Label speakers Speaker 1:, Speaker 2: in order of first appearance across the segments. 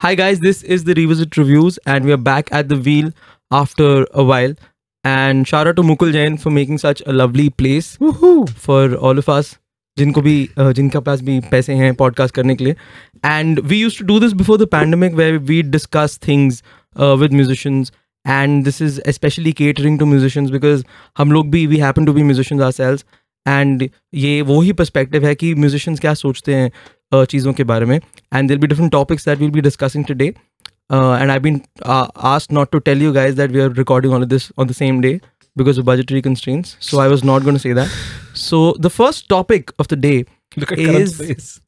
Speaker 1: Hi guys, this is the Revisit Reviews and we are back at the wheel after a while. And shout out to Mukul Jain for making such a lovely place for all of us जिनको भी जिनके पास भी पैसे हैं podcast करने के लिए. And we used to do this before the pandemic where we discuss things with musicians, and this is especially catering to musicians because हम लोग भी we happen to be musicians ourselves. And ये वो ही perspective है कि musicians क्या सोचते हैं चीज़ों के बारे में. And there'll be different topics that we'll be discussing today. And I've been asked not to tell you guys that we are recording all of this on the same day because of budgetary constraints. So I was not going to say that. So the first topic of the day
Speaker 2: Look at
Speaker 1: is
Speaker 2: Karan's face.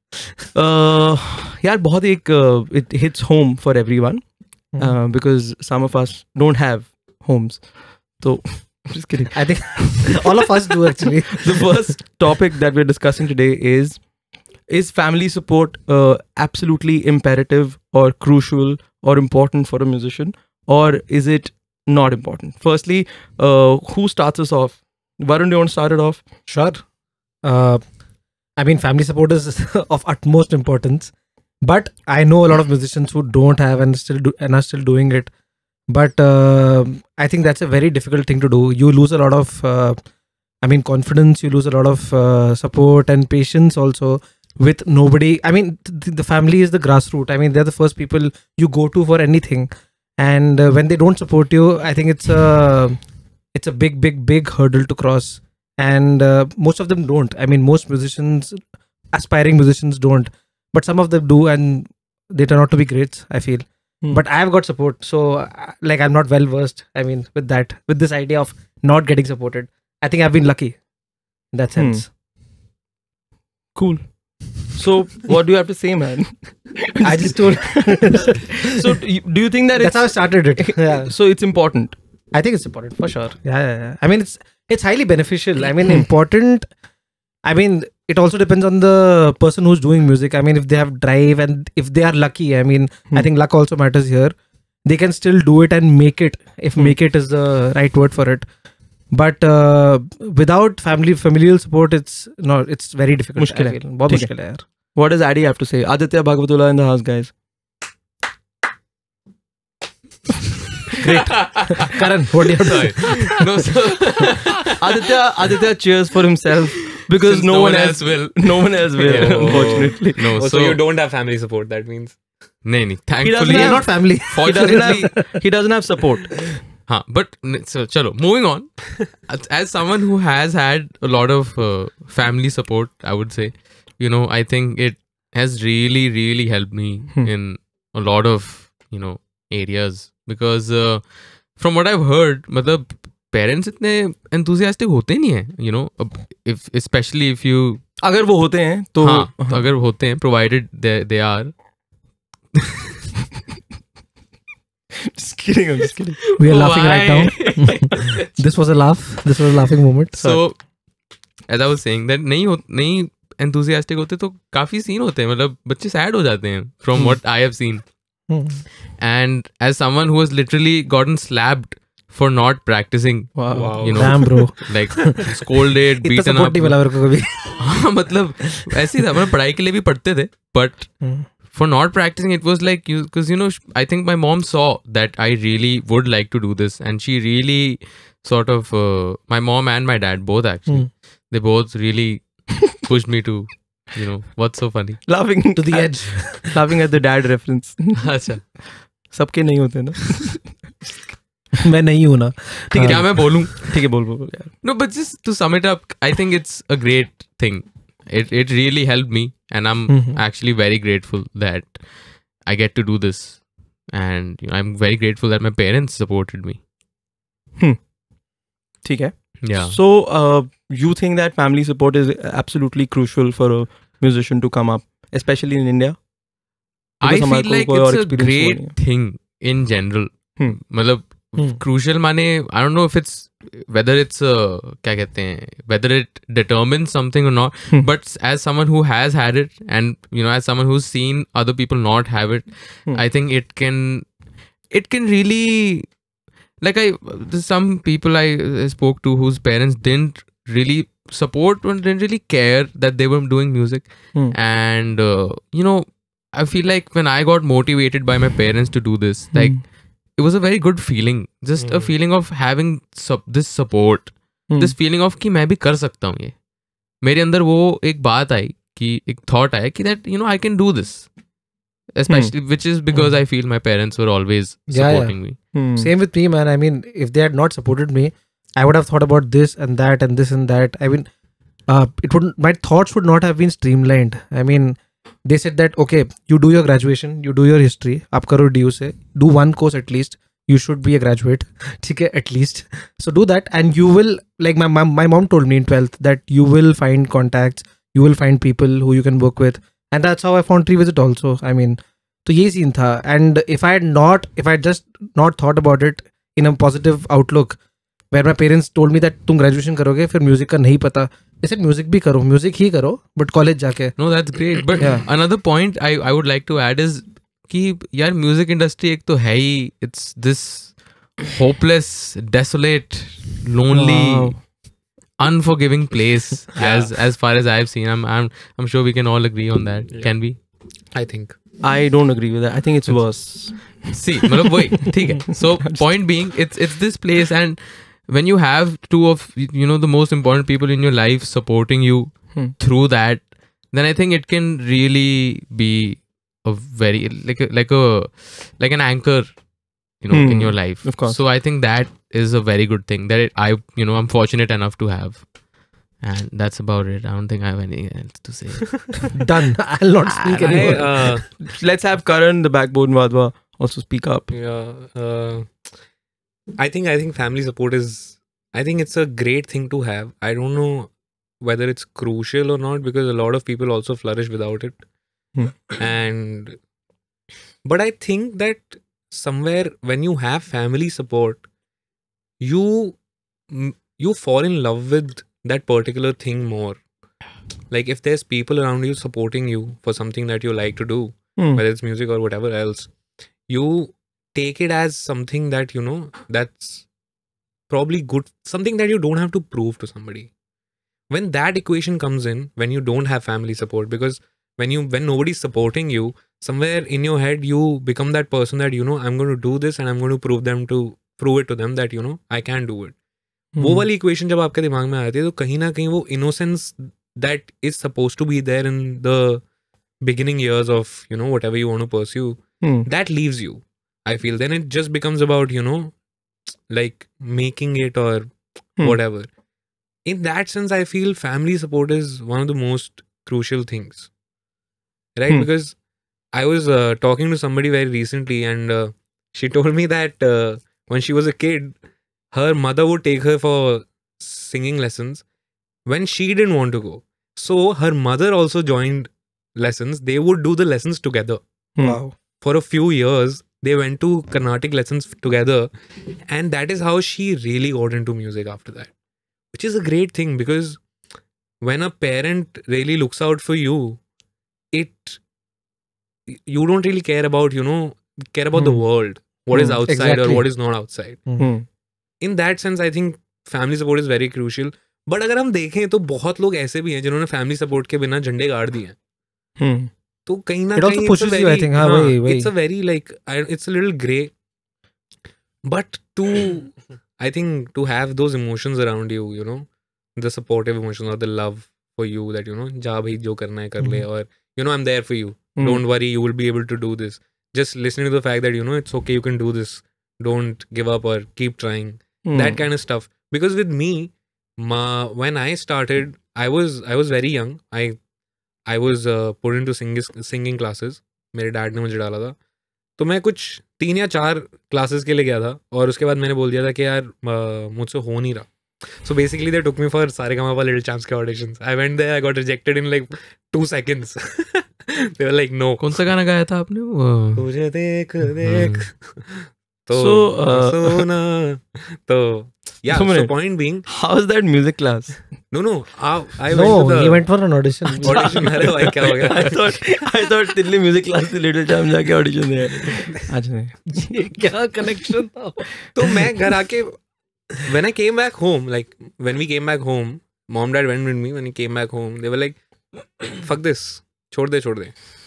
Speaker 1: यार बहुत एक it hits home for everyone because some of us don't have homes. So I'm just kidding.
Speaker 2: I think all of us do actually.
Speaker 1: The first topic that we're discussing today is family support absolutely imperative or crucial or important for a musician, or is it not important? Firstly, who starts us off? Varun, do you want to start it off?
Speaker 2: Sure. I mean, family support is of utmost importance, but I know a lot of musicians who don't have and are still doing it. But I think that's a very difficult thing to do. You lose a lot of, confidence. You lose a lot of support and patience also with nobody. I mean, the family is the grassroots. I mean, they're the first people you go to for anything. And when they don't support you, I think it's a big hurdle to cross. And most of them don't. I mean, most musicians, aspiring musicians don't. But some of them do, and they turn out to be greats, I feel. But I have got support. So, I'm not well versed, with that. With this idea of not getting supported. I think I've been lucky in that sense.
Speaker 1: Cool. So, what do you have to say, man?
Speaker 2: I just told.
Speaker 1: So, do you think that
Speaker 2: That's how I started it. Yeah.
Speaker 1: So, it's important?
Speaker 2: I think it's important for sure. Yeah. I mean, it's highly beneficial. I mean, important. I mean, it also depends on the person who's doing music. I mean, if they have drive and if they are lucky, I mean, I think luck also matters here. They can still do it and make it, if make it is the right word for it. But without familial support, it's very difficult.
Speaker 1: मुश्किल है.
Speaker 2: बहुत मुश्किल है यार.
Speaker 1: What does Addy have to say? Aditya Bhagavatula in the house, guys.
Speaker 2: Great. Karan, what do you have to say?
Speaker 3: No, so
Speaker 1: Aditya cheers for himself because
Speaker 3: Since
Speaker 1: no one else will. No one else will,
Speaker 3: Yeah.
Speaker 1: unfortunately.
Speaker 3: no.
Speaker 4: So you don't have family support, that means.
Speaker 3: नहीं.
Speaker 1: He
Speaker 3: Thankfully,
Speaker 1: doesn't
Speaker 2: You're
Speaker 1: have-
Speaker 2: not family.
Speaker 3: fortunately,
Speaker 1: He doesn't have support.
Speaker 3: हाँ. But so chalo, moving on. As someone who has had a lot of family support, I would say, I think it has really helped me in a lot of areas because from what I've heard, मतलब parents इतने enthusiastic होते नहीं हैं, if especially if you
Speaker 1: अगर वो होते हैं तो
Speaker 3: हाँ, अगर होते हैं, provided they are.
Speaker 1: Just kidding. I'm just kidding.
Speaker 2: We are laughing right now. This was a laugh. This was a laughing moment.
Speaker 3: So, as I was saying, that नहीं enthusiastic होते तो काफी सीन होते हैं, मतलब बच्चे sad हो जाते हैं from what I have seen. And as someone who has literally gotten slapped for not practicing,
Speaker 1: Wow.
Speaker 2: Damn, bro.
Speaker 3: like scolded,
Speaker 2: इतना
Speaker 3: beaten
Speaker 2: support
Speaker 3: up.
Speaker 2: नहीं मिला मेरे को कभी.
Speaker 3: हाँ, मतलब ऐसे ही था, मतलब पढ़ाई के लिए भी पढ़ते थे, but for not practicing it was like because I think my mom saw that I really would like to do this, and she really sort of my mom and my dad both actually they both really pushed me to what's so funny.
Speaker 1: Laughing
Speaker 2: To the edge.
Speaker 1: Laughing at the dad reference.
Speaker 3: अच्छा
Speaker 1: सबके नहीं होते ना.
Speaker 2: मैं नहीं हूँ ना.
Speaker 3: ठीक है, क्या मैं बोलूं?
Speaker 1: ठीक है, बोल यार.
Speaker 3: No, but just to sum it up, I think it's a great thing. It really helped me, and I'm actually very grateful that I get to do this, and I'm very grateful that my parents supported me.
Speaker 1: ठीक है.
Speaker 3: Yeah.
Speaker 1: So, you think that family support is absolutely crucial for a musician to come up, especially in India?
Speaker 3: I
Speaker 1: Because हमारे
Speaker 3: feel
Speaker 1: को
Speaker 3: like
Speaker 1: कोई और
Speaker 3: it's a
Speaker 1: experience हुआ नहीं
Speaker 3: great thing in general. मतलब
Speaker 2: Hmm.
Speaker 3: crucial माने I don't know if it's whether it's क्या कहते हैं, whether it determines something or not, but as someone who has had it, and as someone who's seen other people not have it, I think it can really, like there's some people I spoke to whose parents didn't really support or didn't really care that they were doing music, and I feel like when I got motivated by my parents to do this, like it was a very good feeling. Just a feeling of having this support, this feeling of कि मैं भी कर सकता हूँ ये. मेरे अंदर वो एक बात आई कि एक thought आया कि that I can do this. Especially which is because I feel my parents were always supporting me.
Speaker 2: Same with me, man. I mean, if they had not supported me, I would have thought about this and that and this and that. I mean, my thoughts would not have been streamlined. I mean, they said that, okay, you do your graduation, you do your history, आप करो DU से, do one course at least, you should be a graduate, ठीक है, at least. So do that and you will, like my mom told me in 12th that you will find contacts, you will find people who you can work with. And that's how I found Revisit also. I mean, तो ये scene था. And if I had just not thought about it in a positive outlook, where my parents told me that तुम graduation करोगे, फिर music का नहीं पता. They said music भी करो, music ही करो, but college जाके.
Speaker 3: No, that's great. But another point I would like to add is कि यार music industry एक तो है ही, it's this hopeless, desolate, lonely, unforgiving place as far as I've seen. I'm sure we can all agree on that.
Speaker 4: Yeah.
Speaker 3: Can we?
Speaker 4: I think.
Speaker 1: I don't agree with that. I think it's worse.
Speaker 3: See, मतलब वही ठीक है. So point being, it's this place, and when you have two of the most important people in your life supporting you through that, then I think it can really be a very like an anchor, in your life.
Speaker 1: Of course.
Speaker 3: So I think that is a very good thing that I'm fortunate enough to have. And that's about it. I don't think I have anything else to say.
Speaker 2: Done. I'll not speak anymore.
Speaker 1: Let's have Karan, the backbone Wadhwa, also speak up.
Speaker 4: Yeah. I think family support is, I think it's a great thing to have. I don't know whether it's crucial or not, because a lot of people also flourish without it. But I think that somewhere when you have family support, you fall in love with that particular thing more. Like if there's people around you supporting you for something that you like to do, whether it's music or whatever else, you take it as something that that's probably good, something that you don't have to prove to somebody. When that equation comes in, when you don't have family support, because when nobody's supporting you, somewhere in your head you become that person that I'm going to do this and I'm going to prove it to them that I can do it. वो वाली equation जब आपके दिमाग में आती है तो कहीं ना कहीं वो innocence that is suppose to be there in the beginning years of whatever you want to pursue, that leaves you. I feel then it just becomes about like making it or whatever. In that sense, I feel family support is one of the most crucial things, right? Because I was talking to somebody very recently, and she told me that when she was a kid, her mother would take her for singing lessons when she didn't want to go. So her mother also joined lessons. They would do the lessons together.
Speaker 2: Wow.
Speaker 4: For a few years, they went to Carnatic lessons together. And that is how she really got into music after that. Which is a great thing, because when a parent really looks out for you, you don't really care about, the world. What is outside or what is not outside. In that sense, I think family support is very crucial. But अगर हम देखें तो बहुत लोग ऐसे भी हैं जिन्होंने family support के बिना झंडे गाड़ दिए हैं. तो कहीं ना कहीं it's a very like it's a little grey. But I think to have those emotions around you, the supportive emotions or the love for you that जा भाई जो करना है कर ले, or I'm there for you. Don't worry, you will be able to do this. Just listening to the fact that it's okay, you can do this. Don't give up or keep trying. That kind of stuff. Because with me, when I started, I was very young. I was put into singing classes. मेरे dad ने मुझे डाला था. तो मैं कुछ 3 या 4 classes के लिए गया था, और उसके बाद मैंने बोल दिया था कि यार मुझसे हो नहीं रहा. So basically they took me for Saregama Little Champs के auditions. I went there, I got rejected in like 2 seconds. They were like, no.
Speaker 3: कौन सा गाना गाया था आपने?
Speaker 4: तुझे देख तो सोना. तो yeah, so point being,
Speaker 1: how is that music class?
Speaker 4: No, he
Speaker 2: went for an audition.
Speaker 4: अरे भाई क्या हो गया?
Speaker 1: I thought Delhi music class से Little Champ जाके audition दिया. अच्छा
Speaker 2: ये क्या connection था?
Speaker 4: तो मैं घर आके, when I came back home, like when we came back home, mom dad went with me. When we came back home, they were like, fuck this, छोड़ दे,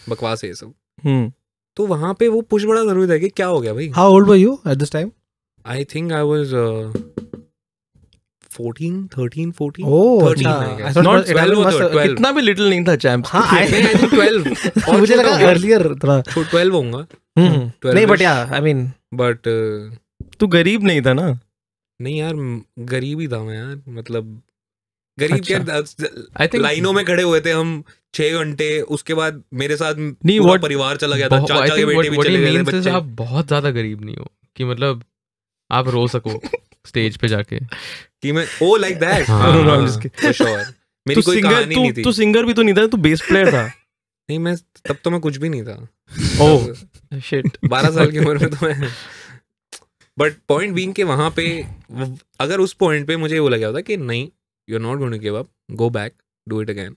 Speaker 4: बकवास है ये सब. तो वहां पे वो पुश बड़ा जरूरी था कि क्या हो गया भाई.
Speaker 2: How old were you at this time?
Speaker 4: I think I was 13, 14.
Speaker 2: Oh,
Speaker 4: 13
Speaker 2: अच्छा.
Speaker 4: I
Speaker 2: I
Speaker 4: guess.
Speaker 2: thought
Speaker 1: Not
Speaker 4: 12
Speaker 2: must-
Speaker 4: or 12.
Speaker 1: इतना भी little नहीं था champ.
Speaker 2: हाँ,
Speaker 4: I think 12. और
Speaker 2: मुझे लगा
Speaker 4: छोटा हो गया.
Speaker 2: earlier थोड़ा.
Speaker 4: 12 होऊंगा. 12
Speaker 2: नहीं, but
Speaker 4: -ish.
Speaker 2: yeah, I mean,
Speaker 4: But
Speaker 1: तू गरीब नहीं था ना.
Speaker 4: नहीं यार, गरीब ही था मैं यार. मतलब गरीब
Speaker 1: अच्छा.
Speaker 3: I think
Speaker 4: लाइनों में खड़े हुए थे हम 6 घंटे. उसके बाद मेरे साथ
Speaker 1: नहीं,
Speaker 4: पूरा
Speaker 1: what-
Speaker 4: परिवार चला गया था.
Speaker 3: I
Speaker 4: चाचा के
Speaker 3: think
Speaker 4: बेटे भी
Speaker 3: what he
Speaker 4: चले गए थे
Speaker 3: means is
Speaker 4: बच्चे.
Speaker 3: आप बहुत ज्यादा गरीब नहीं हो कि मतलब आप रो सको स्टेज पे जाके.
Speaker 4: कि मैं ओ लाइक दैट.
Speaker 3: हाँ.
Speaker 1: No, I'm just kidding.
Speaker 4: For sure. मेरी
Speaker 1: तू
Speaker 4: कोई
Speaker 1: सिंगर
Speaker 4: कहानी नहीं थी.
Speaker 1: तू सिंगर भी तो नहीं था, तू बेस प्लेयर था.
Speaker 4: नहीं, मैं तब तो मैं कुछ भी नहीं था.
Speaker 1: Oh shit.
Speaker 4: 12 साल की उम्र में तो मैं. बट पॉइंट बीइंग के वहां पे अगर उस पॉइंट पे मुझे वो लगा होता कि नहीं, you are not going to give up, go back, do it again.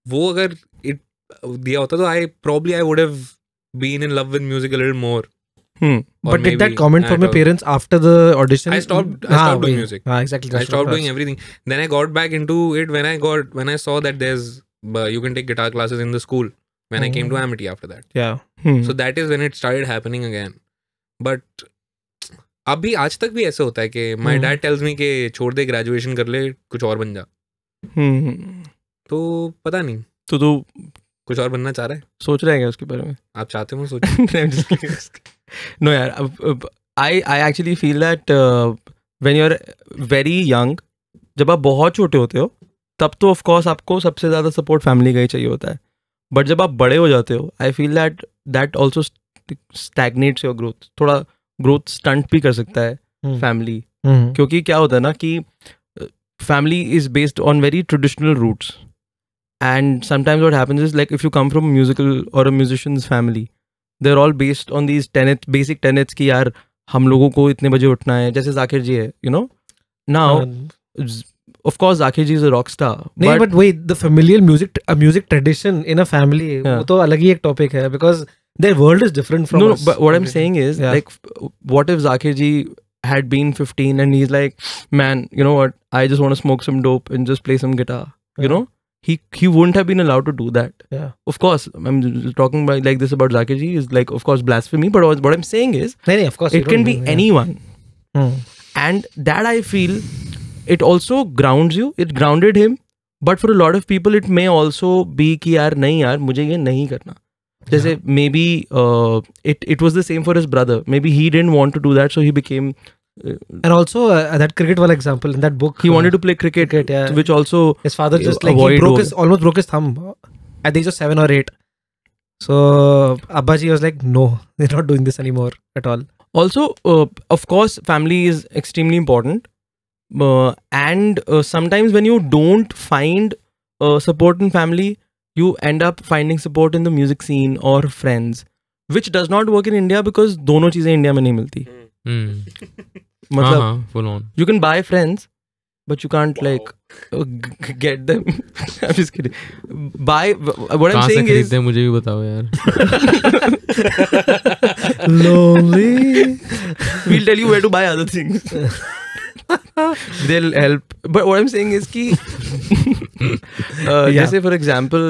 Speaker 4: वो अगर इट दिया होता तो I would have been in love with music a little more.
Speaker 2: but did that comment from your parents after the audition?
Speaker 4: I stopped
Speaker 2: हाँ,
Speaker 4: doing
Speaker 2: वही.
Speaker 4: music.
Speaker 2: हाँ, exactly.
Speaker 4: I
Speaker 2: that's
Speaker 4: stopped
Speaker 2: what
Speaker 4: doing everything. Then I got back into it when I saw that there's you can take guitar classes in the school. When I came to Amity after that.
Speaker 2: Yeah.
Speaker 4: So that is when it started happening again. But अभी आज तक भी ऐसा होता है कि my dad tells me कि छोड़ दे, graduation कर ले, कुछ और बन जा. तो पता नहीं,
Speaker 1: तो तू
Speaker 4: कुछ और बनना चाह रहा है.
Speaker 1: सोच रहा है क्या उसके बारे में?
Speaker 4: आप चाहते हो सोचिए.
Speaker 1: No यार, I actually feel that when you're very young, जब आप बहुत छोटे होते हो तब तो ऑफ कोर्स आपको सबसे ज़्यादा सपोर्ट फैमिली का ही चाहिए होता है. बट जब आप बड़े हो जाते हो, I feel that also stagnates your growth. थोड़ा ग्रोथ स्टंट भी कर सकता है फैमिली. क्योंकि क्या होता है ना कि family is based on very traditional roots. And sometimes what happens is, like, if you come from a musical or a musician's family, they're all based on these tenets, basic tenets कि यार हम लोगों को इतने बजे उठना है. जैसे जाकिर जी है, you know. Now, of course, Zakir ji is a rock star.
Speaker 2: नहीं, but wait, the familial music tradition in a family, वो तो अलग ही एक topic है, because their world is different from us.
Speaker 1: No, but what I'm saying is, like, what if Zakir ji had been 15 and he's like, man, you know what? I just want to smoke some dope and just play some guitar. You know. He wouldn't have been allowed to do that.
Speaker 2: Yeah.
Speaker 1: Of course, I'm talking about like this about Zakir ji is like, of course, blasphemy. But what I'm saying is,
Speaker 2: नहीं, of course,
Speaker 1: it can be anyone. And that I feel, it also grounds you. It grounded him. But for a lot of people, it may also be कि यार नहीं यार मुझे ये नहीं करना. जैसे maybe it was the same for his brother. Maybe he didn't want to do that, so he became.
Speaker 2: And also that cricket wala example in that book,
Speaker 1: he wanted to play cricket,
Speaker 2: yeah.
Speaker 1: which also
Speaker 2: his father just like he almost broke his thumb at the age of 7 or 8. So Abbaji was like, no, they're not doing this anymore at all.
Speaker 1: Also, of course, family is extremely important, and sometimes when you don't find support in family, you end up finding support in the music scene or friends, which does not work in India because दोनों चीजें India में नहीं मिलती. मतलब
Speaker 3: full on.
Speaker 1: You can buy friends, but you can't like get them. I'm just kidding. Buy. What I'm saying is,
Speaker 3: मुझे भी बताओ यार.
Speaker 2: Lonely.
Speaker 1: We'll tell you where to buy other things. They'll help. But what I'm saying is कि जैसे for example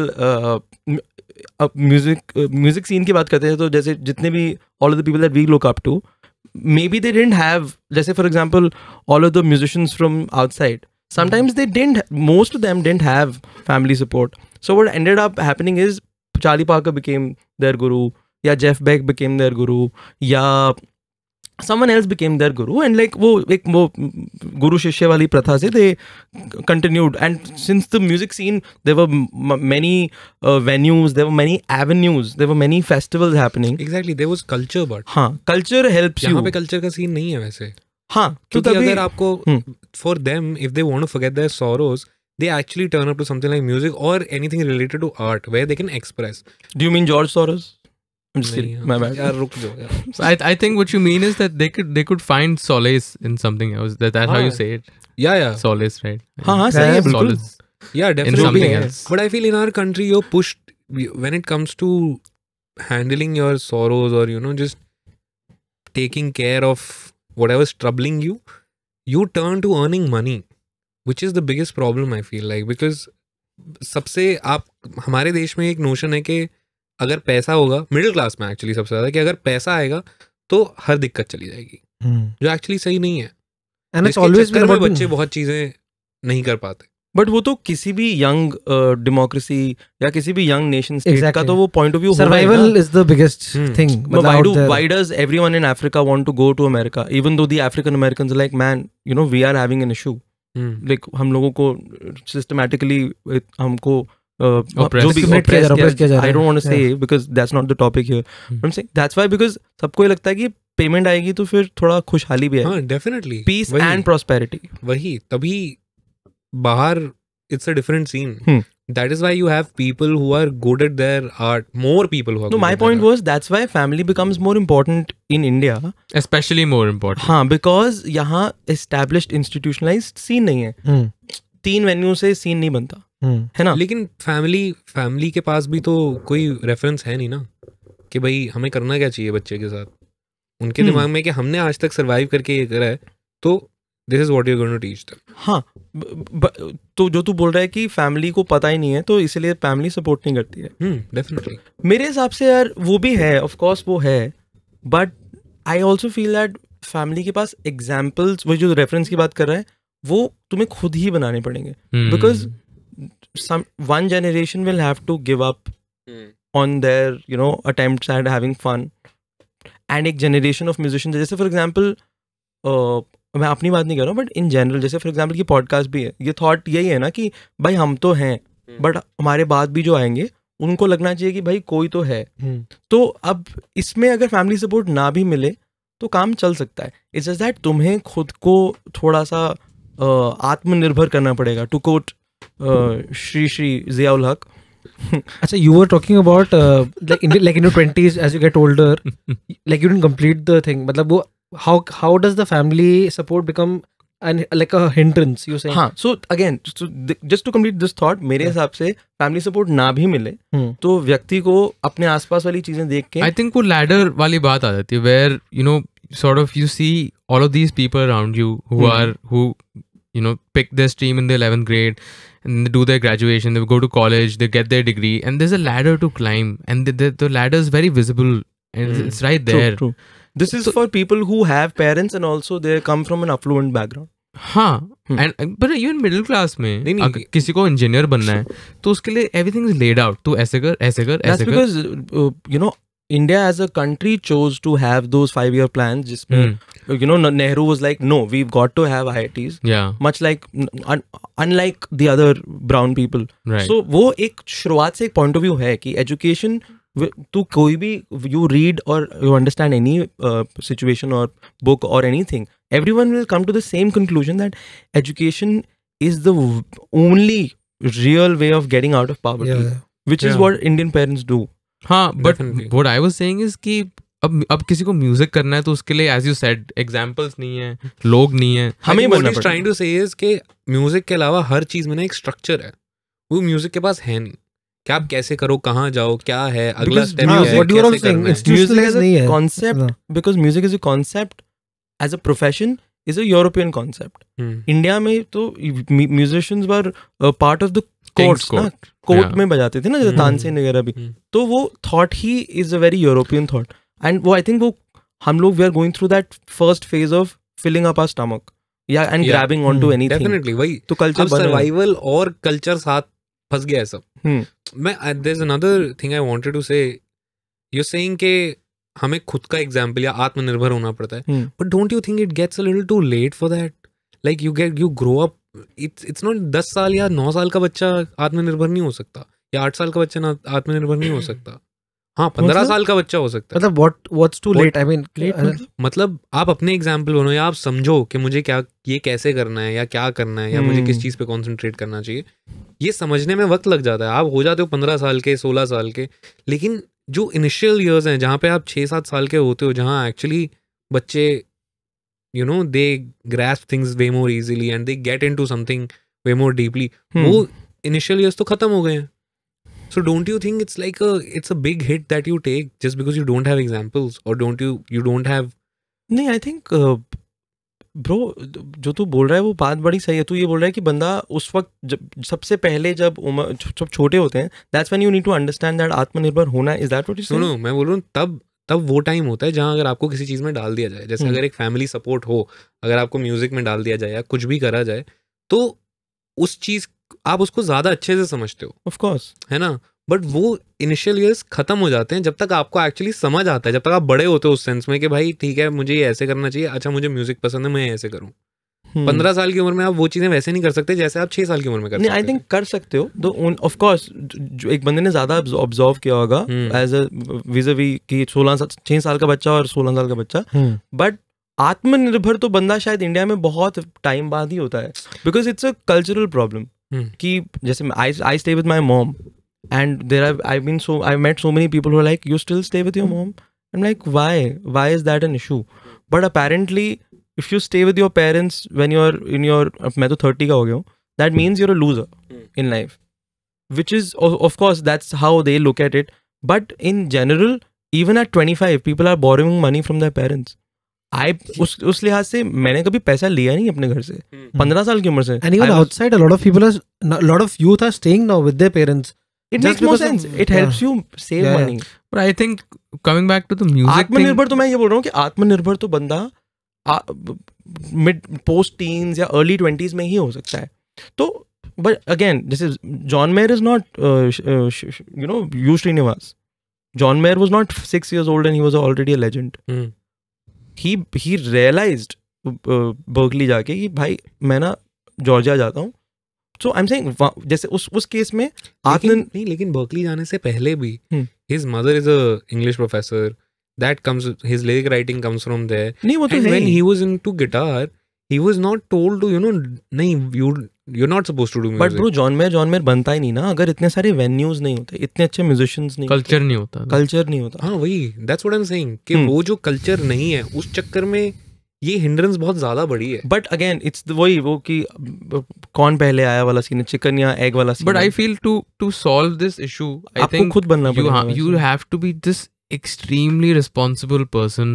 Speaker 1: music scene की बात करते हैं तो जैसे जितने भी all of the people that we look up to, maybe they didn't have, let's say for example, all of the musicians from outside, sometimes most of them didn't have family support. So what ended up happening is Charlie Parker became their guru, या Jeff Beck became their guru, या someone else became their guru, and like वो guru shishya wali pratha se they continued. And since the music scene, there were many venues, there were many avenues, there were many festivals happening.
Speaker 4: Exactly, there was culture, but
Speaker 1: हाँ, culture helps you.
Speaker 4: यहाँ पे culture का scene नहीं है वैसे.
Speaker 1: हाँ,
Speaker 4: क्योंकि अगर आपको for them, if they want to forget their sorrows, they actually turn up to something like music or anything related to art where they can express.
Speaker 1: Do you mean George Soros? I'm just kidding. My bad.
Speaker 4: यार रुक जाओ यार.
Speaker 3: So I think what you mean is that they could find solace in something else. That's how you say it.
Speaker 4: Yeah.
Speaker 3: Solace, right?
Speaker 1: हाँ सही है बिल्कुल.
Speaker 3: Solace
Speaker 4: Yeah,
Speaker 3: in
Speaker 4: definitely.
Speaker 3: something else.
Speaker 4: But I feel in our country, you're pushed when it comes to handling your sorrows or just taking care of whatever's troubling you. You turn to earning money, which is the biggest problem I feel like, because सबसे आप हमारे देश में एक notion है कि अगर पैसा होगा मिडिल क्लास में एक्चुअली सबसे ज्यादा, कि अगर पैसा आएगा तो हर दिक्कत चली जाएगी, जो एक्चुअली सही नहीं है।
Speaker 2: एंड इट्स
Speaker 4: जिसके
Speaker 2: ऑलवेज
Speaker 4: चक्कर में बच्चे बहुत चीजें नहीं कर पाते।
Speaker 1: बट वो तो किसी भी यंग डेमोक्रेसी या किसी भी यंग नेशन स्टेट का
Speaker 2: Exactly.
Speaker 1: तो वो point of view
Speaker 2: survival is the biggest thing.
Speaker 1: why does everyone in Africa want to go to America even though the African Americans are like, man, you know, we are having an issue. like हम लोगों को systematically हमको जो भी
Speaker 2: Discriminate किया जा रहा है, oppress किया जा रहा
Speaker 1: I
Speaker 2: है.
Speaker 1: don't want to say because that's not the topic here. I'm saying that's why, because सबको ये लगता है कि पेमेंट आएगी तो फिर थोड़ा खुशहाली भी है,
Speaker 4: हाँ डेफिनेटली,
Speaker 1: पीस एंड प्रॉस्पेरिटी.
Speaker 4: वही तभी बाहर it's a different scene. That is why you have people who are good at their art, more people who are
Speaker 1: No,
Speaker 4: good
Speaker 1: my
Speaker 4: at
Speaker 1: point
Speaker 4: their art.
Speaker 1: was that's why family becomes more important in India.
Speaker 3: especially more important.
Speaker 1: हाँ, because यहाँ established institutionalized scene नहीं है. 3 venue से scene नहीं बनता है ना.
Speaker 4: लेकिन फैमिली के पास भी तो कोई रेफरेंस है नहीं ना, कि भाई हमें करना क्या चाहिए बच्चे के साथ. उनके दिमाग में कि हमने आज तक सरवाइव करके ये करा है, तो this is what you are going to teach them.
Speaker 1: हाँ, तो जो तू बोल रहा है कि फैमिली को पता ही नहीं है तो इसलिए फैमिली सपोर्ट नहीं करती है.
Speaker 4: डेफिनेटली.
Speaker 1: मेरे हिसाब से यार वो भी है, ऑफ कोर्स वो है, but I also feel that family के पास एग्जाम्पल्स, वो जो रेफरेंस की बात कर रहा है, वो तुम्हें खुद ही बनाने पड़ेंगे. Because one generation will have to give up on their, you know, attempts at having fun, and एक generation of musicians, जैसे फॉर एग्जाम्पल मैं अपनी बात नहीं कर रहा हूँ, बट इन जनरल जैसे फॉर एग्जाम्पल ये पॉडकास्ट भी है, ये थॉट यही है ना कि भाई हम तो हैं, बट हमारे बाद भी जो आएंगे उनको लगना चाहिए कि भाई कोई तो है. तो अब इसमें अगर फैमिली सपोर्ट ना भी मिले तो काम चल सकता है. इट्स जस्ट दैट तुम्हें खुद को थोड़ा सा आत्मनिर्भर करना पड़ेगा. टू कोट श्री जियाउल हक.
Speaker 2: Achha, you were talking about like in your 20s, as you get older, like you didn't complete the thing. मतलब वो how does the family support become like a hindrance? You saying?
Speaker 1: हाँ, so again, just to complete this thought, मेरे हिसाब से family support ना भी मिले तो व्यक्ति को अपने आसपास वाली चीजें देख के
Speaker 3: I think वो ladder वाली बात आ जाती है, where you know sort of you see all of these people around you who you know pick their stream in the 11th grade and they do their graduation, they go to college, they get their degree, and there's a ladder to climb, and the ladder is very visible and it's right there.
Speaker 1: True. This is for people who have parents and also they come from an affluent background.
Speaker 3: हाँ, and but even middle class में अगर किसी को engineer बनना है तो उसके लिए everything is laid out. तो ऐसे कर ऐसे कर
Speaker 1: That's
Speaker 3: ऐसे कर.
Speaker 1: because you know, India as a country chose to have those 5-year plans जिसमें you know Nehru was like, no, we've got to have IITs.
Speaker 3: Yeah.
Speaker 1: Much like unlike the other brown people.
Speaker 3: Right.
Speaker 1: So वो एक शुरुआत से एक point of view है कि education, तू कोई भी you read or you understand any situation or book or anything, everyone will come to the same conclusion that education is the only real way of getting out of poverty, which is what Indian parents do.
Speaker 3: हाँ, but
Speaker 4: Definitely.
Speaker 3: what I was saying is कि अब किसी को music करना है तो उसके लिए as you said examples नहीं है, लोग नहीं है,
Speaker 1: हमें
Speaker 4: what
Speaker 1: बनना
Speaker 4: he's
Speaker 1: पड़ेगा.
Speaker 4: trying to say is कि म्यूजिक के अलावा हर चीज में ना एक स्ट्रक्चर है, वो म्यूजिक के पास है नहीं. कि आप कैसे करो, कहाँ जाओ, क्या है अगला
Speaker 1: Because
Speaker 4: step,
Speaker 1: music-
Speaker 2: what you are
Speaker 4: कैसे
Speaker 2: also saying,
Speaker 4: करना है.
Speaker 2: it's
Speaker 1: Music as
Speaker 2: नहीं
Speaker 1: a
Speaker 2: है.
Speaker 1: concept, because music is a concept as a profession is a European concept. India में तो musicians were part of the
Speaker 3: King's
Speaker 1: courts ना,
Speaker 3: court.
Speaker 1: Court
Speaker 3: Yeah.
Speaker 1: में बजाते थे ना, जैसे तानसेन वगैरह भी. तो वो थॉट ही is a very European thought, and वो आई थिंक वो हम लोग we are going through that first phase of filling up our stomach या and
Speaker 4: Yeah.
Speaker 1: Grabbing on to anything.
Speaker 4: Definitely वही.
Speaker 1: तो कल्चर
Speaker 4: अब सर्वाइवल और कल्चर साथ फंस गया है सब. मैं there is another thing I wanted to say, you are saying कि हमें खुद का एग्जांपल या आत्मनिर्भर होना पड़ता है, but don't you think it gets a little too late for that? Like you grow up, it's not 10 साल या 9 साल का बच्चा आत्मनिर्भर नहीं हो सकता, या 8 साल का बच्चा आत्मनिर्भर नहीं हो सकता. हाँ, 15 साल का बच्चा हो सकता है.
Speaker 2: मतलब what's too late? I mean,
Speaker 4: मतलब आप अपने एग्जाम्पल बनो, या आप समझो कि मुझे क्या ये कैसे करना है या क्या करना है, या मुझे किस चीज़ पे कंसंट्रेट करना चाहिए. ये समझने में वक्त लग जाता है. आप हो जाते हो 15 साल के, 16 साल के, लेकिन जो इनिशियल ईयर्स हैं जहाँ पे आप 6-7 साल के होते हो, जहाँ एक्चुअली बच्चे you know they grasp things way more easily and they get into something way more deeply, वो इनिशियल ईयर्स तो खत्म हो गए हैं. So don't you think it's a big hit that you take just because you don't have examples, or you don't have?
Speaker 1: नहीं, I think bro जो तू बोल रहा है वो बात बड़ी सही है. तू ये बोल रहा है कि बंदा उस वक्त सबसे पहले जब छोटे होते हैं, that's when you need to understand that आत्मनिर्भर होना. इज दैट व्हाट यू
Speaker 4: सुनो, मैं बोल रहा हूँ तब वो टाइम होता है जहाँ अगर आपको किसी चीज में डाल दिया जाए, जैसे अगर एक फैमिली सपोर्ट हो, अगर आपको म्यूजिक में डाल दिया जाए या कुछ भी करा जाए, तो उस चीज आप उसको ज्यादा अच्छे से समझते हो,
Speaker 1: ऑफ कोर्स,
Speaker 4: है ना. बट वो इनिशियल ईयर्स खत्म हो जाते हैं जब तक आपको एक्चुअली समझ आता है, जब तक आप बड़े होते हो उस सेंस में कि भाई ठीक है मुझे ये ऐसे करना चाहिए, अच्छा मुझे म्यूजिक पसंद है मैं ऐसे करूँ. 15 साल की उम्र में आप वो चीजें वैसे नहीं कर सकते जैसे आप 6 साल की उम्र में कर सकते.
Speaker 1: आई थिंक कर सकते हो. ऑफ कोर्स जो एक बंदे ने ज्यादा ऑब्जर्व किया होगा एज अ विज़-अ-वी कि 6 साल का बच्चा और 16 साल का बच्चा. बट आत्मनिर्भर तो बंदा शायद इंडिया में बहुत टाइम बाद ही होता है, because it's a cultural problem. कि जैसे I stay with my mom and I've met so many people who are like, you still stay with your mom? I'm like, why is that an issue? But apparently if you stay with your parents when you're in your, मैं तो 30 का हो गया हूँ, that means you're a loser in life, which is of course that's how they look at it. But in general even at 25 people are borrowing money from their parents. उस लिहाज से मैंने कभी पैसा लिया नहीं अपने घर से 15 साल की उम्र से.
Speaker 2: And even outside a lot of youth are staying now with their parents.
Speaker 1: It makes more sense. It helps you save money.
Speaker 3: But I think coming back to the music
Speaker 1: आत्मनिर्भर तो मैं ये बोल रहा हूँ कि आत्मनिर्भर तो बंदा मिड पोस्ट टीन्स या अर्ली 20s में ही हो सकता है. तो बट अगेन जैसे John Mayer is not you Srinivas. John Mayer was not 6 years old and he was already a legend. He realized Berkeley जाके कि भाई मैं ना जॉर्जिया जाता हूँ. So I'm saying जैसे उस केस में
Speaker 4: लेकिन बर्कली जाने से पहले भी his mother is a English professor, that comes, his lyric writing comes from there.
Speaker 1: नहीं वो तो
Speaker 4: and
Speaker 1: है
Speaker 4: when
Speaker 1: he.
Speaker 4: he was into guitar he was not told to नहीं you're not supposed to do music.
Speaker 1: But bro John mayor बनता ही नहीं ना अगर इतने सारे वेन्यूज नहीं होते, इतने अच्छे म्यूजिशियंस नहीं,
Speaker 3: कल्चर नहीं होता.
Speaker 1: कल्चर नहीं होता.
Speaker 4: हाँ वही, that's what I'm saying कि वो जो कल्चर नहीं है उस चक्कर में ये हिंड्रेंस बहुत ज्यादा बड़ी है.
Speaker 1: बट अगेन इट्स वही वो कि कौन पहले आया वाला सीन है, चिकन या एग वाला scene.
Speaker 3: But I feel to solve this issue, I
Speaker 1: आपको
Speaker 3: think
Speaker 1: खुद बनना पड़ेगा.
Speaker 3: you have to be this extremely responsible person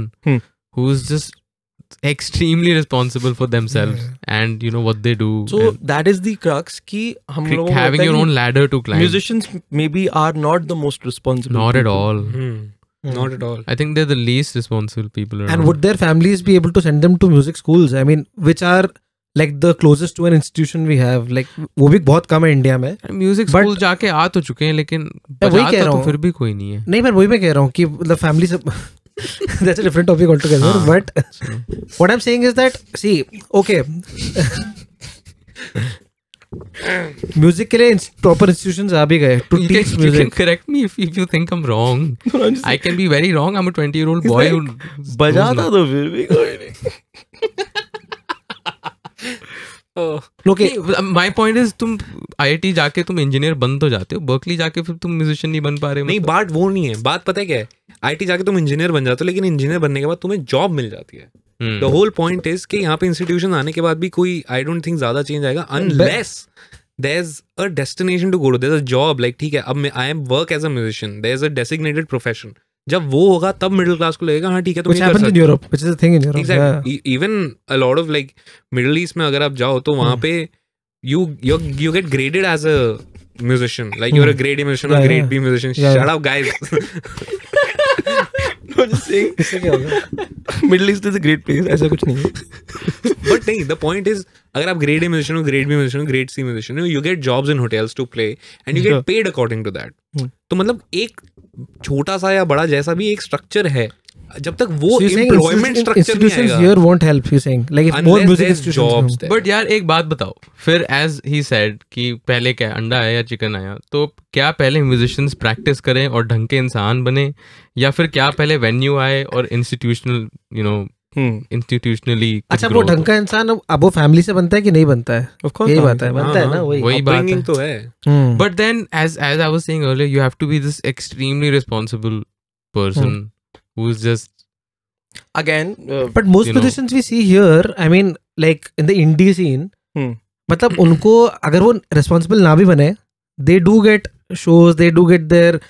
Speaker 3: who's just extremely responsible for themselves and you know what they do.
Speaker 1: So that is the crux कि हम लोगों को
Speaker 3: having your own ladder to climb.
Speaker 1: Musicians maybe are not the most responsible.
Speaker 3: Not at
Speaker 1: people.
Speaker 3: all.
Speaker 4: Not at all.
Speaker 3: I think they're the least responsible people around.
Speaker 2: And would their families be able to send them to music schools? I mean, which are like the closest to an institution we have. Like वो भी बहुत कम है India में.
Speaker 3: Music school जाके आ तो चुके हैं लेकिन बजाता तो फिर भी कोई नहीं है.
Speaker 2: नहीं पर वही मैं कह रहा हूँ कि मतलब फैमिली सब that's a different topic altogether. But what I'm saying is that see, okay, music के लिए प्रॉपर इंस्टीट्यूशंस आ भी गए to teach music.
Speaker 3: You can correct me if you think I'm wrong. I can be very wrong. I'm a 20-year-old boy who
Speaker 1: बजाता तो फिर भी कोई नहीं.
Speaker 3: Okay, my point is तुम IIT जाके तुम इंजीनियर बन तो जाते हो, बर्कली जाके फिर तुम म्यूजिशियन नहीं बन पा रहे.
Speaker 4: नहीं बात वो नहीं है, बात पता है क्या है, IIT जाके तुम इंजीनियर बन जाते हो लेकिन इंजीनियर बनने के बाद तुम्हें जॉब मिल जाती है. द होल पॉइंट इज कि यहाँ पे इंस्टीट्यूशन आने के बाद भी कोई आई डोंट थिंक ज्यादा चेंज आएगा unless there's a destination to go to, there's a job, like ठीक है अब मैं I am work as a musician, there's a designated profession. जब वो होगा तब मिडिल क्लास को लगेगा हाँ ठीक है तुम ये कर सकते हो.
Speaker 2: Which happens in Europe, which is a thing in Europe.
Speaker 4: Exactly. Even a lot of like Middle East में अगर आप जाओ तो वहाँ पे you get graded as a musician, like you're a grade A musician or grade B musician. Shut up guys.
Speaker 1: Middle east is a great place, ऐसा कुछ नहीं है.
Speaker 4: बट नहीं, द पॉइंट इज अगर आप ग्रेड ए म्यूजिशियन हो, grade B musician हो, grade C musician हो, you get jobs in hotels to play and you get paid according to that. तो मतलब एक छोटा सा या बड़ा जैसा भी एक स्ट्रक्चर है, जब तक वो एम्प्लॉयमेंट स्ट्रक्चर नहीं आएगा,
Speaker 2: here won't help, you saying like if more music institutions
Speaker 4: there.
Speaker 3: But यार एक बात बताओ फिर, एज ही सेड कि पहले क्या अंडा आया या चिकन आया, तो क्या पहले म्यूजिशियंस प्रैक्टिस करें और ढंग के इंसान बने, या फिर क्या पहले वेन्यू आए और इंस्टीट्यूशनल इंस्टीट्यूशनली.
Speaker 2: अच्छा वो ढंग का इंसान अब वो फैमिली से बनता है कि नहीं बनता है? यही बात है, बनता है ना,
Speaker 3: वही बात है
Speaker 4: तो है.
Speaker 3: But then as I was saying earlier, you have to be this extremely responsible person who's just
Speaker 1: again
Speaker 2: but most musicians we see here, I mean like in the indie scene, मतलब उनको अगर वो responsible ना भी बने, they do get shows, they do get their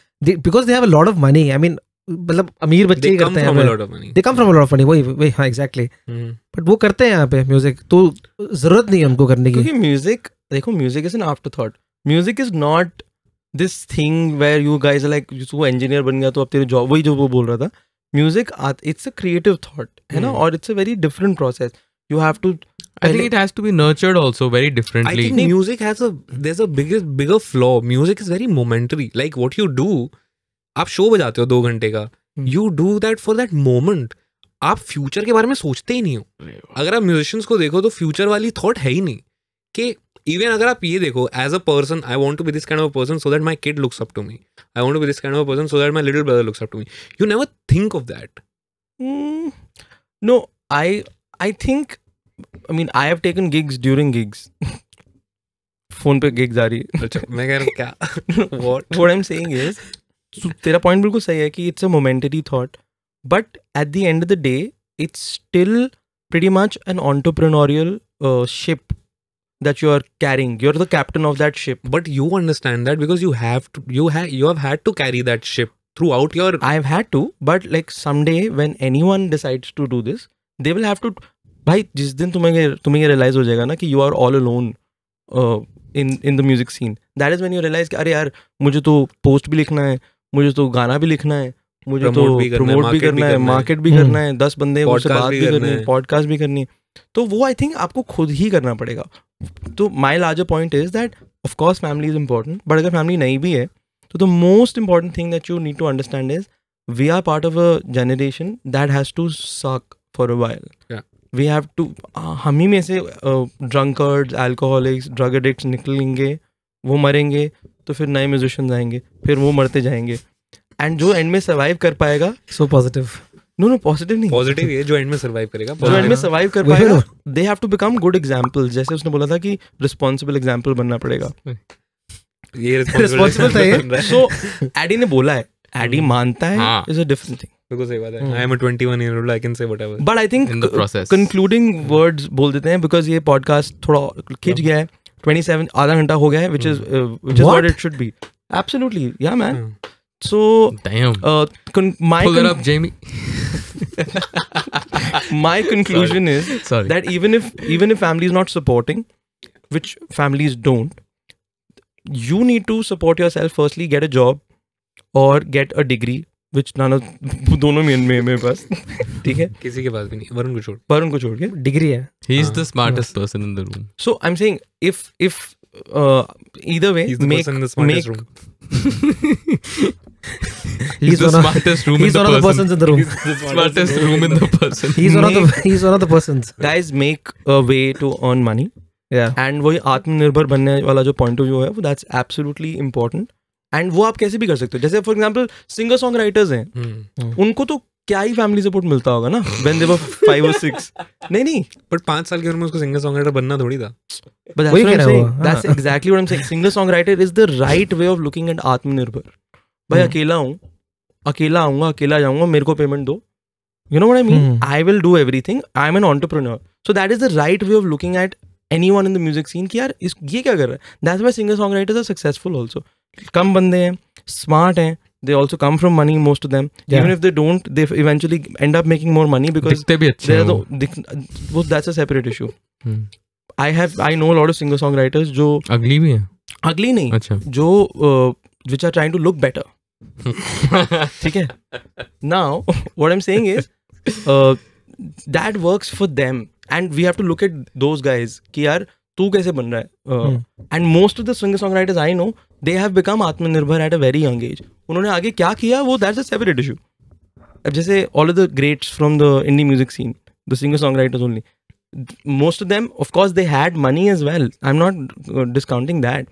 Speaker 2: because they have a lot of money. I mean मतलब अमीर बच्चे
Speaker 4: they
Speaker 2: ही
Speaker 4: come
Speaker 2: करते हैं
Speaker 4: from a
Speaker 2: यहाँ
Speaker 4: lot of money.
Speaker 2: पे, they come from a lot of money, वही हाँ exactly,
Speaker 4: Hmm.
Speaker 2: But वो करते हैं यहाँ पे म्यूजिक, तो जरूरत नहीं है उनको करने की.
Speaker 1: क्योंकि म्यूजिक, देखो music is an afterthought. Music is not this thing where you guys like वो इंजीनियर बन गया तो अब तेरे जॉब, वही जो वो बोल रहा था. Music it's a creative thought है ना, और it's a very different process. You have to,
Speaker 3: I think it has to be nurtured also very
Speaker 4: I
Speaker 3: differently.
Speaker 4: think music has there's a bigger flaw. Music is very momentary. Like what you do, आप show बजाते हो 2 घंटे का, you do that for that moment. आप future के बारे में सोचते ही नहीं हो. अगर आप म्यूजिशियंस को देखो तो फ्यूचर वाली थॉट है ही नहीं. कि इवन अगर आप ये देखो, as a person I want to be this kind of person so that my kid looks up to me. I want to be this kind of person so that my little brother looks up to me. You never think of that.
Speaker 1: no, I think, I mean I have taken gigs during gigs. Phone पे gigs आ रही है.
Speaker 4: अच्छा, मैं कह रहा हूँ क्या
Speaker 1: What I'm saying is, तेरा point बिल्कुल सही है कि it's a momentary thought, but at the end of the day it's still pretty much an entrepreneurial ship that you are carrying. You're the captain of that ship.
Speaker 4: But you understand that because you have had to carry that ship throughout your.
Speaker 1: I've had to, but like someday when anyone decides to do this, they will have to. भाई जिस दिन तुम्हें ये realize हो जाएगा ना कि you are all alone in the music scene, that is when you realize कि अरे यार मुझे तो post भी लिखना है, मुझे तो गाना भी लिखना है, मुझे तो promote भी करना है, market भी करना है, 10 बंदे मुझसे बात भी करनी है, podcast भी करनी है. तो वो I think आपको खुद ही करना पड़ेगा. तो my larger point is that of course family is important, but अगर family नहीं भी है तो the most important thing that you need to understand is we are part of a generation that has to suck for a while.
Speaker 4: Yeah.
Speaker 1: We have to, हम ही में से drunkards, alcoholics, drug addicts निकलेंगे, वो मरेंगे, तो फिर नए musicians आएंगे, फिर वो मरते जाएंगे, and जो end में survive कर पाएगा,
Speaker 2: so positive.
Speaker 1: no positive नहीं,
Speaker 4: पॉजिटिव ये जो एंड में सर्वाइव करेगा.
Speaker 1: जो end में survive कर पाएगा, they have to become good examples. जैसे उसने बोला था कि responsible example बनना पड़ेगा.
Speaker 4: ये
Speaker 2: Responsible था ये.
Speaker 1: So एडी ने बोला है, एडी मानता है,
Speaker 3: हाँ.
Speaker 1: is a different thing.
Speaker 4: बिल्कुल सही बात है. I am a 21-year-old, I can say whatever.
Speaker 1: But I think
Speaker 3: In the process.
Speaker 1: concluding words बोल देते हैं because ये podcast थोड़ा खिंच गया है. 27 आधा घंटा हो गया है, which is what it should be. Absolutely, yeah man. So
Speaker 3: Damn.
Speaker 1: my
Speaker 3: Pull it up, Jamie.
Speaker 1: my conclusion is
Speaker 3: Sorry.
Speaker 1: that even if family is not supporting, which families don't, you need to support yourself. Firstly, get a job or get a degree, which none of दोनों में मेरे पास, ठीक है,
Speaker 4: किसी के पास भी नहीं. वरुण को छोड़
Speaker 1: के
Speaker 2: डिग्री है.
Speaker 3: He's the smartest person in the room.
Speaker 1: So I'm saying if either way,
Speaker 4: He's the person in the smartest room.
Speaker 3: He's the smartest room
Speaker 2: He's
Speaker 3: in
Speaker 2: one
Speaker 3: the
Speaker 2: of the
Speaker 3: person.
Speaker 2: persons in the room.
Speaker 3: Smartest room in the person.
Speaker 2: He's one of the persons.
Speaker 1: guys make a way to earn money,
Speaker 2: Yeah.
Speaker 1: and वही आत्मनिर्भर बनने वाला जो point of view है, that's absolutely important. And वो आप कैसे भी कर सकते हो. जैसे for example singer song writers हैं, उनको तो क्या ही फैमिली सपोर्ट मिलता होगा ना when they were 5 or 6. नहीं
Speaker 4: बट 5 साल की उम्र में उसको सिंगर सॉन्ग राइटर बनना थोड़ी था.
Speaker 1: but that's
Speaker 2: वही
Speaker 1: what
Speaker 2: कह
Speaker 1: I'm
Speaker 2: रहा
Speaker 1: saying.
Speaker 2: हूँ,
Speaker 1: That's exactly what I'm saying. Singer songwriter is the right way of looking at आत्मनिर्भर. भाई अकेला हूँ, अकेला आऊँगा, अकेला जाऊँगा, मेरे को पेमेंट दो. You know what I mean? I will do everything. I'm an entrepreneur. So that is the right way of looking at anyone in the music scene कि यार ये क्या कर रहा है. That's why singer songwriters are successful also. कम बंदे हैं, smart हैं, they also come from money, most of them.
Speaker 2: Yeah.
Speaker 1: Even if they don't, they eventually end up making more money because
Speaker 3: दिखते भी अच्छे
Speaker 1: they
Speaker 3: हैं
Speaker 1: are
Speaker 3: वो.
Speaker 1: that's a separate issue.
Speaker 3: Hmm.
Speaker 1: I know a lot of singer songwriters जो
Speaker 3: अगली भी है.
Speaker 1: अगली नहीं,
Speaker 3: अच्छा.
Speaker 1: जो which are trying to look better. ठीक है. Now what I'm saying is that works for them and we have to look at those guys कि यार तू कैसे बन रहा है. And most of the singer songwriters I know, they have become आत्मनिर्भर at a very young age. उन्होंने आगे क्या किया वो that's a separate issue. अब जैसे all of the greats from the indie music scene, the singer songwriters only, most of them of course they had money as well. I'm not discounting that,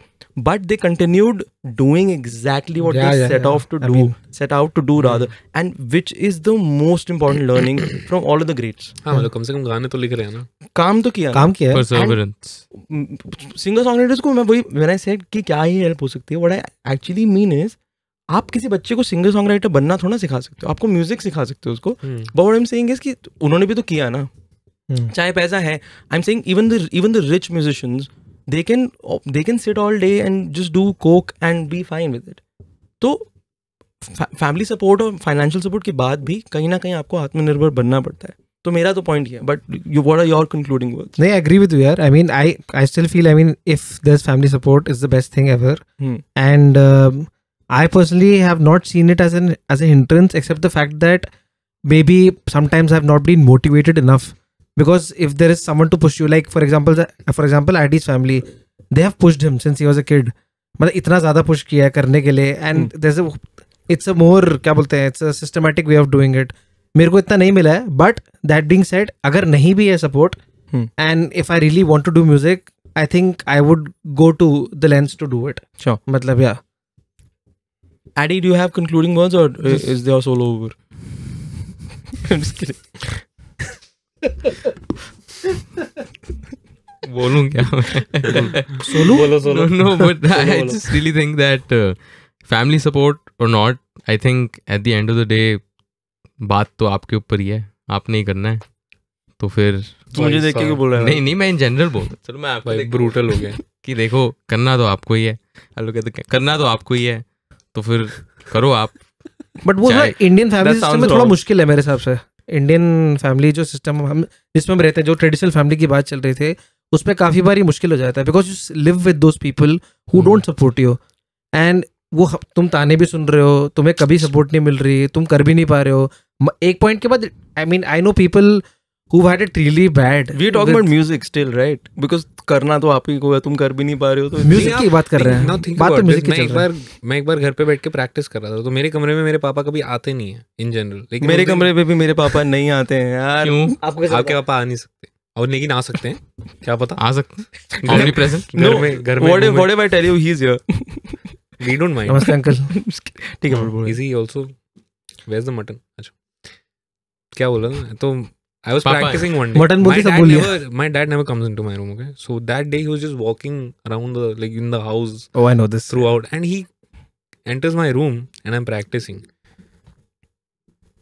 Speaker 1: but they continued doing exactly what they set out to do rather, and which is the most important learning from all of the greats.
Speaker 4: हाँ मतलब कम से कम गाने तो लिख रहे हैं ना.
Speaker 1: काम तो किया,
Speaker 2: काम किया.
Speaker 3: Perseverance.
Speaker 1: सिंगर सॉन्गराइटर्स को मैं वही when I said कि क्या ही हेल्प हो सकती है, what I actually mean is आप किसी बच्चे को सिंगर सॉन्ग राइटर बनना थोड़ा सिखा सकते हो, आपको म्यूजिक सिखा सकते हो उसको. But what I am saying is कि उन्होंने भी तो किया ना, चाहे पैसा है. I am saying even the rich musicians they can sit all day and just do coke and be fine with it. तो फैमिली सपोर्ट और फाइनेंशियल सपोर्ट के बाद भी कहीं ना कहीं आपको आत्मनिर्भर बनना पड़ता है. तो मेरा तो पॉइंट ही है. But you what are your concluding words?
Speaker 2: No, I agree with you, yaar. I mean, I still feel, I mean, if there's family support, is the best thing ever. And I personally have not seen it as a hindrance, except the fact that maybe sometimes I've not been motivated enough. Because if there is someone to push you, like for example, Adi's family, they have pushed him since he was a kid. मतलब इतना ज़्यादा push किया है करने के लिए, and it's a more, क्या बोलते हैं, it's a systematic way of doing it. मेरे को इतना नहीं मिला है, बट दैट बीइंग सेड, अगर नहीं भी है support and if I really want to do music, I think I would go to the lengths to do it.
Speaker 1: Sure.
Speaker 2: मतलब या
Speaker 1: Adi, do you have concluding words or is there solo over? I'm just kidding.
Speaker 3: बोलूं क्या?
Speaker 2: Solo
Speaker 3: No, but I just really think that family support or not, I think at the end of the day बात तो आपके ऊपर ही है, आपने ही करना है. तो फिर
Speaker 1: तू मुझे देख के क्यों बोल रहा है?
Speaker 3: नहीं मैं इन जनरल बोल रहा हूं. चलो मैं आपको
Speaker 4: भाई ब्रूटल हो गया
Speaker 3: कि देखो करना तो आपको ही है. हेलो कहते करना तो आपको ही है, तो फिर करो आप.
Speaker 2: बट वो
Speaker 3: चाहे-
Speaker 2: Indian family
Speaker 1: That
Speaker 2: system
Speaker 1: sounds
Speaker 2: में थोड़ा
Speaker 1: wrong.
Speaker 2: मुश्किल है मेरे हिसाब से. इंडियन फैमिली जो सिस्टम हम जिसमें हम रहते हैं, जो ट्रेडिशनल फैमिली की बात चल रही थी, उसमें काफी बार ये मुश्किल हो जाता है, because you live with those people who don't support you, and वो तुम ताने भी सुन रहे हो, तुम्हें कभी सपोर्ट नहीं मिल रही, तुम कर भी नहीं पा रहे हो. एक पॉइंट के बाद, I mean, I know people who had it really bad.
Speaker 1: We talk about music still, right? Because करना तो आप ही को है, तुम कर भी नहीं पा रहे हो. तो
Speaker 2: म्यूजिक की बात कर रहे हैं. बात तो म्यूजिक की चल रही है.
Speaker 4: मैं एक बार घर पे बैठ के प्रैक्टिस कर रहा था, तो मेरे कमरे में मेरे पापा कभी आते नहीं है इन जनरल, लेकिन
Speaker 1: मेरे कमरे पे भी मेरे पापा नहीं आते हैं यार.
Speaker 3: क्यों?
Speaker 4: आपके पापा आ नहीं सकते, और लेकिन आ सकते हैं, क्या पता.
Speaker 3: आ सकते omnipresent.
Speaker 4: घर में
Speaker 1: What if I tell you he's here?
Speaker 4: we don't mind.
Speaker 2: नमस्ते अंकल.
Speaker 1: ठीक है, बोलो.
Speaker 4: Is he also? Where's the mutton? अच्छा, क्या बोला था? तो I was
Speaker 3: Papa.
Speaker 4: practicing one day.
Speaker 2: Mutton बोलते सब बोलिए.
Speaker 4: My dad never comes into my room, okay? So that day he was just walking around in the house
Speaker 2: Oh, I know this.
Speaker 4: throughout, and he enters my room and I'm practicing.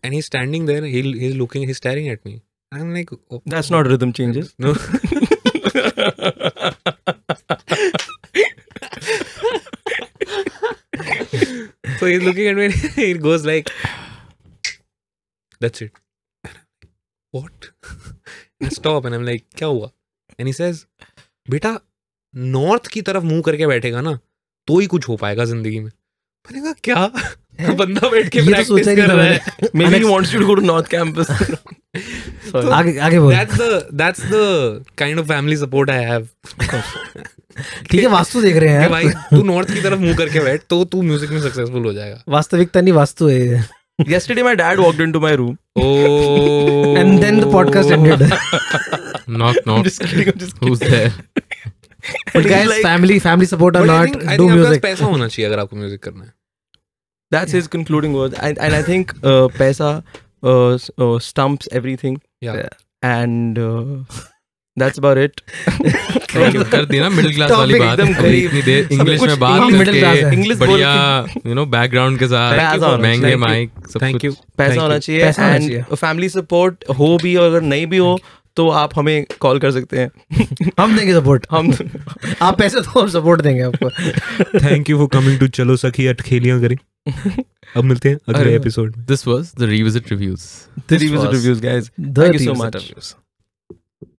Speaker 4: And he's standing there, he's looking, he's staring at me. I'm like, oh,
Speaker 1: That's not rhythm changes.
Speaker 4: no. So he's looking at me and he goes like, that's it. What? I stop and I'm like, क्या हुआ? And he says, बेटा north की तरफ मुंह करके बैठेगा ना तो ही कुछ हो पाएगा जिंदगी में. मैंने कहा क्या? बंदा बैठ के
Speaker 2: ये तो
Speaker 4: प्रैक्टिस
Speaker 2: सोचा ही नहीं
Speaker 4: कर
Speaker 2: था
Speaker 4: रहा
Speaker 2: मैंने.
Speaker 4: है.
Speaker 1: Maybe he wants you to go to North Campus. Sorry.
Speaker 2: आगे बोल.
Speaker 4: That's the kind of family support I have.
Speaker 2: ठीक है, वास्तु देख रहे हैं
Speaker 4: कि भाई तू नॉर्थ की तरफ मुंह करके बैठ तो तू म्यूजिक में सक्सेसफुल हो जाएगा.
Speaker 2: वास्तविकता नहीं, वास्तु है.
Speaker 1: Yesterday my dad walked into my room.
Speaker 4: Oh.
Speaker 2: And then the podcast ended.
Speaker 3: Knock knock.
Speaker 1: I'm just kidding.
Speaker 3: Who's there?
Speaker 2: But guys,
Speaker 1: Like-
Speaker 2: family support or
Speaker 4: But I
Speaker 2: not,
Speaker 4: think
Speaker 2: do
Speaker 4: आपके पास
Speaker 2: music.
Speaker 4: पैसा होना चाहिए अगर आपको music करना है.
Speaker 1: That's his concluding words. And I think paisa stumps everything.
Speaker 4: Yeah.
Speaker 1: And that's about it.
Speaker 3: कर दी ना मिडिल क्लास वाली
Speaker 2: Topic
Speaker 3: बात.
Speaker 1: एकदम
Speaker 3: अभी
Speaker 1: गरीब.
Speaker 3: इतनी देर इंग्लिश
Speaker 1: कुछ
Speaker 3: में बात
Speaker 2: एकदम middle class
Speaker 3: करके
Speaker 2: है.
Speaker 1: English बोल
Speaker 3: बढ़िया बैकग्राउंड के साथ
Speaker 1: पैसा होना
Speaker 3: महंगे
Speaker 1: चाहिए.
Speaker 3: माइक सब
Speaker 4: Thank
Speaker 3: कुछ.
Speaker 4: you.
Speaker 1: पैसा
Speaker 4: Thank
Speaker 1: होना
Speaker 4: you.
Speaker 1: चाहिए.
Speaker 2: पैसा होना
Speaker 1: And
Speaker 2: चाहिए.
Speaker 1: फैमिली सपोर्ट हो भी और अगर नहीं भी हो तो आप हमें कॉल कर सकते हैं.
Speaker 2: हम देंगे सपोर्ट.
Speaker 1: हम
Speaker 2: आप पैसे दो, हम सपोर्ट देंगे आपको.
Speaker 4: Thank you for coming to चलो सखी अटखेलियां करें. अब मिलते हैं अगले
Speaker 1: अरे-
Speaker 4: एपिसोड में.
Speaker 3: This was the Revisit Reviews.
Speaker 1: the reviews, guys.
Speaker 2: The
Speaker 1: Thank you so
Speaker 2: Revisit
Speaker 1: much.
Speaker 2: Reviews.